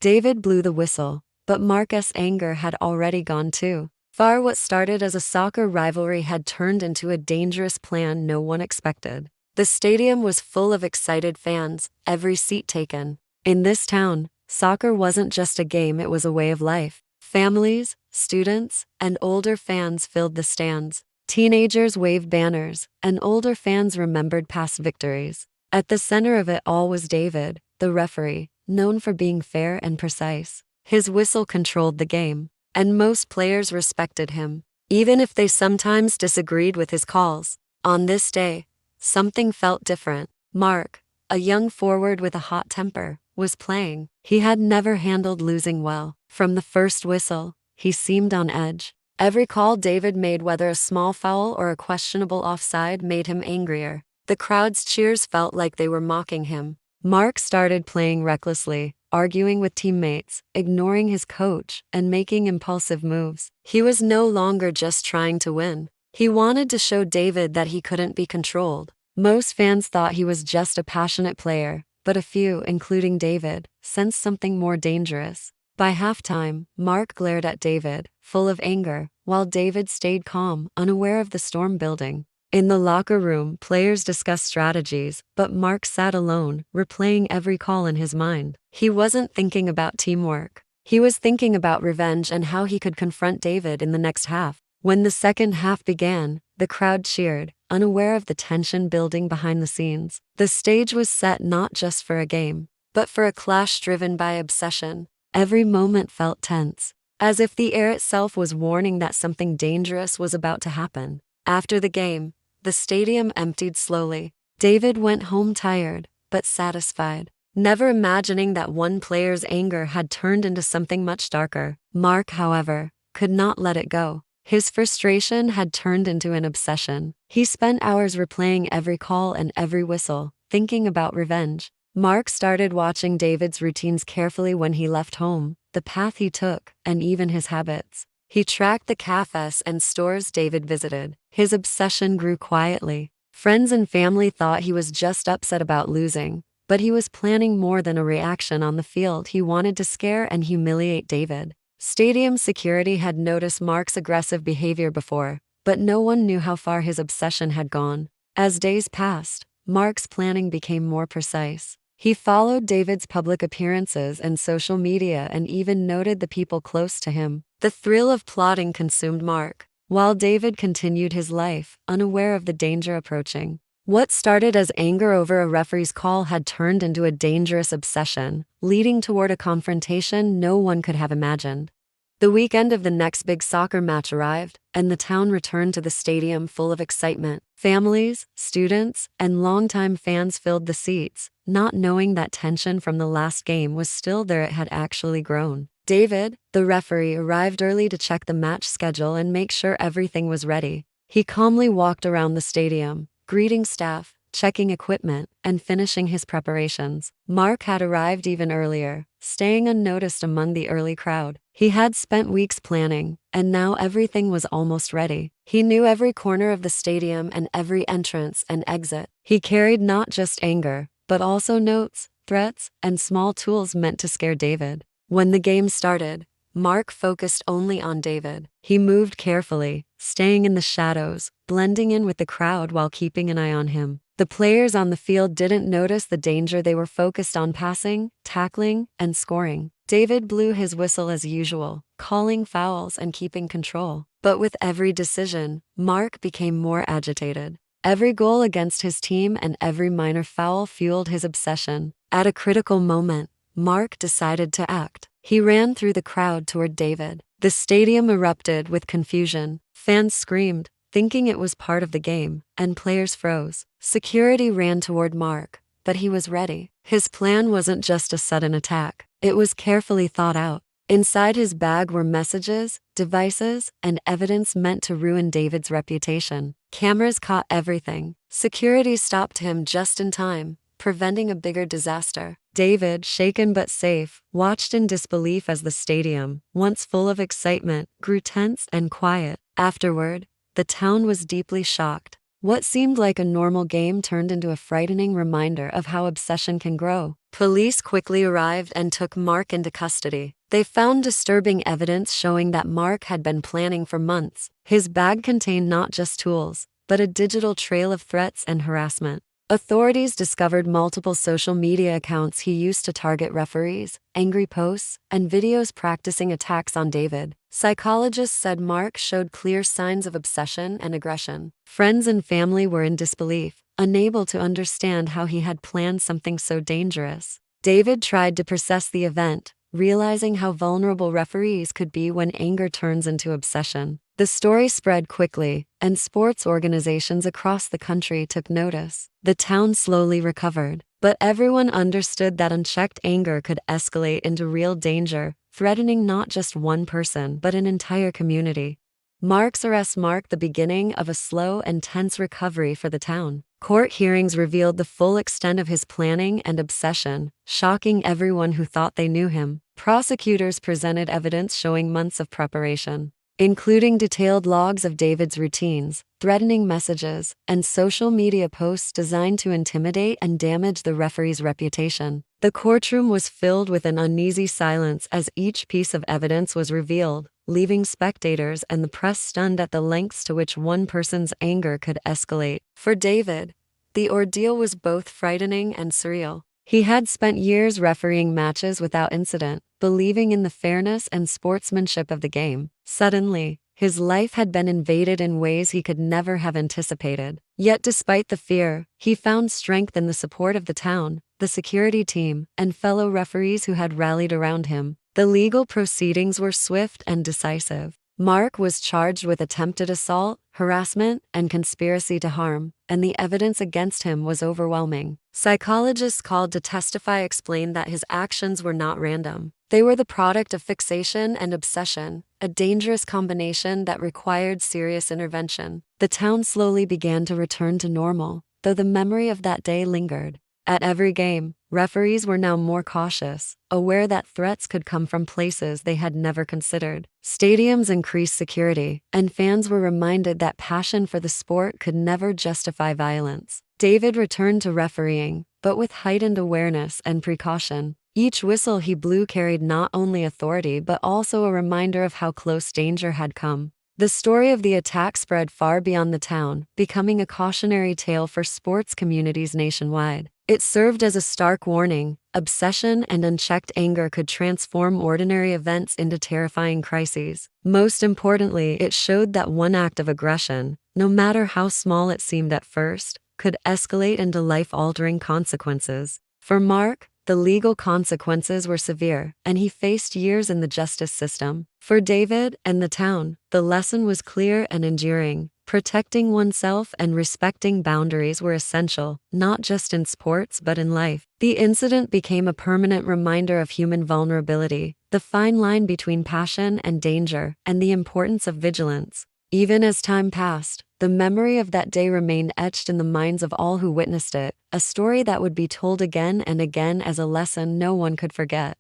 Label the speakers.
Speaker 1: David blew the whistle, but Mark's anger had already gone too far. What started as a soccer rivalry had turned into a dangerous plan no one expected. The stadium was full of excited fans, every seat taken. In this town, soccer wasn't just a game, it was a way of life. Families, students, and older fans filled the stands. Teenagers waved banners, and older fans remembered past victories. At the center of it all was David, the referee, known for being fair and precise. His whistle controlled the game, and most players respected him, even if they sometimes disagreed with his calls. On this day, something felt different. Mark, a young forward with a hot temper, was playing. He had never handled losing well. From the first whistle, he seemed on edge. Every call David made, whether a small foul or a questionable offside, made him angrier. The crowd's cheers felt like they were mocking him. Mark started playing recklessly, arguing with teammates, ignoring his coach, and making impulsive moves. He was no longer just trying to win. He wanted to show David that he couldn't be controlled. Most fans thought he was just a passionate player, but a few, including David, sensed something more dangerous. By halftime, Mark glared at David, full of anger, while David stayed calm, unaware of the storm building. In the locker room, players discussed strategies, but Mark sat alone, replaying every call in his mind. He wasn't thinking about teamwork. He was thinking about revenge and how he could confront David in the next half. When the second half began, the crowd cheered, unaware of the tension building behind the scenes. The stage was set not just for a game, but for a clash driven by obsession. Every moment felt tense, as if the air itself was warning that something dangerous was about to happen. After the game, the stadium emptied slowly. David went home tired, but satisfied, never imagining that one player's anger had turned into something much darker. Mark, however, could not let it go. His frustration had turned into an obsession. He spent hours replaying every call and every whistle, thinking about revenge. Mark started watching David's routines carefully when he left home, the path he took, and even his habits. He tracked the cafes and stores David visited. His obsession grew quietly. Friends and family thought he was just upset about losing, but he was planning more than a reaction on the field. He wanted to scare and humiliate David. Stadium security had noticed Mark's aggressive behavior before, but no one knew how far his obsession had gone. As days passed, Mark's planning became more precise. He followed David's public appearances and social media and even noted the people close to him. The thrill of plotting consumed Mark, while David continued his life, unaware of the danger approaching. What started as anger over a referee's call had turned into a dangerous obsession, leading toward a confrontation no one could have imagined. The weekend of the next big soccer match arrived, and the town returned to the stadium full of excitement. Families, students, and longtime fans filled the seats, not knowing that tension from the last game was still there. It had actually grown. David, the referee, arrived early to check the match schedule and make sure everything was ready. He calmly walked around the stadium, greeting staff, checking equipment, and finishing his preparations. Mark had arrived even earlier, staying unnoticed among the early crowd. He had spent weeks planning, and now everything was almost ready. He knew every corner of the stadium and every entrance and exit. He carried not just anger, but also notes, threats, and small tools meant to scare David. When the game started, Mark focused only on David. He moved carefully, staying in the shadows, blending in with the crowd while keeping an eye on him. The players on the field didn't notice the danger. They were focused on passing, tackling, and scoring. David blew his whistle as usual, calling fouls and keeping control. But with every decision, Mark became more agitated. Every goal against his team and every minor foul fueled his obsession. At a critical moment, Mark decided to act. He ran through the crowd toward David. The stadium erupted with confusion. Fans screamed, thinking it was part of the game, and players froze. Security ran toward Mark, but he was ready. His plan wasn't just a sudden attack. It was carefully thought out. Inside his bag were messages, devices, and evidence meant to ruin David's reputation. Cameras caught everything. Security stopped him just in time, preventing a bigger disaster. David, shaken but safe, watched in disbelief as the stadium, once full of excitement, grew tense and quiet. Afterward, the town was deeply shocked. What seemed like a normal game turned into a frightening reminder of how obsession can grow. Police quickly arrived and took Mark into custody. They found disturbing evidence showing that Mark had been planning for months. His bag contained not just tools, but a digital trail of threats and harassment. Authorities discovered multiple social media accounts he used to target referees, angry posts, and videos practicing attacks on David. Psychologists said Mark showed clear signs of obsession and aggression. Friends and family were in disbelief, unable to understand how he had planned something so dangerous. David tried to process the event, realizing how vulnerable referees could be when anger turns into obsession. The story spread quickly, and sports organizations across the country took notice. The town slowly recovered, but everyone understood that unchecked anger could escalate into real danger, threatening not just one person but an entire community. Mark's arrest marked the beginning of a slow and tense recovery for the town. Court hearings revealed the full extent of his planning and obsession, shocking everyone who thought they knew him. Prosecutors presented evidence showing months of preparation, including detailed logs of David's routines, threatening messages, and social media posts designed to intimidate and damage the referee's reputation. The courtroom was filled with an uneasy silence as each piece of evidence was revealed, leaving spectators and the press stunned at the lengths to which one person's anger could escalate. For David, the ordeal was both frightening and surreal. He had spent years refereeing matches without incident, believing in the fairness and sportsmanship of the game. Suddenly, his life had been invaded in ways he could never have anticipated. Yet despite the fear, he found strength in the support of the town, the security team, and fellow referees who had rallied around him. The legal proceedings were swift and decisive. Mark was charged with attempted assault, harassment, and conspiracy to harm, and the evidence against him was overwhelming. Psychologists called to testify explained that his actions were not random. They were the product of fixation and obsession, a dangerous combination that required serious intervention. The town slowly began to return to normal, though the memory of that day lingered. At every game, referees were now more cautious, aware that threats could come from places they had never considered. Stadiums increased security, and fans were reminded that passion for the sport could never justify violence. David returned to refereeing, but with heightened awareness and precaution. Each whistle he blew carried not only authority but also a reminder of how close danger had come. The story of the attack spread far beyond the town, becoming a cautionary tale for sports communities nationwide. It served as a stark warning: obsession and unchecked anger could transform ordinary events into terrifying crises. Most importantly, it showed that one act of aggression, no matter how small it seemed at first, could escalate into life-altering consequences. For Mark, the legal consequences were severe, and he faced years in the justice system. For David and the town, the lesson was clear and enduring. Protecting oneself and respecting boundaries were essential, not just in sports but in life. The incident became a permanent reminder of human vulnerability, the fine line between passion and danger, and the importance of vigilance. Even as time passed, the memory of that day remained etched in the minds of all who witnessed it, a story that would be told again and again as a lesson no one could forget.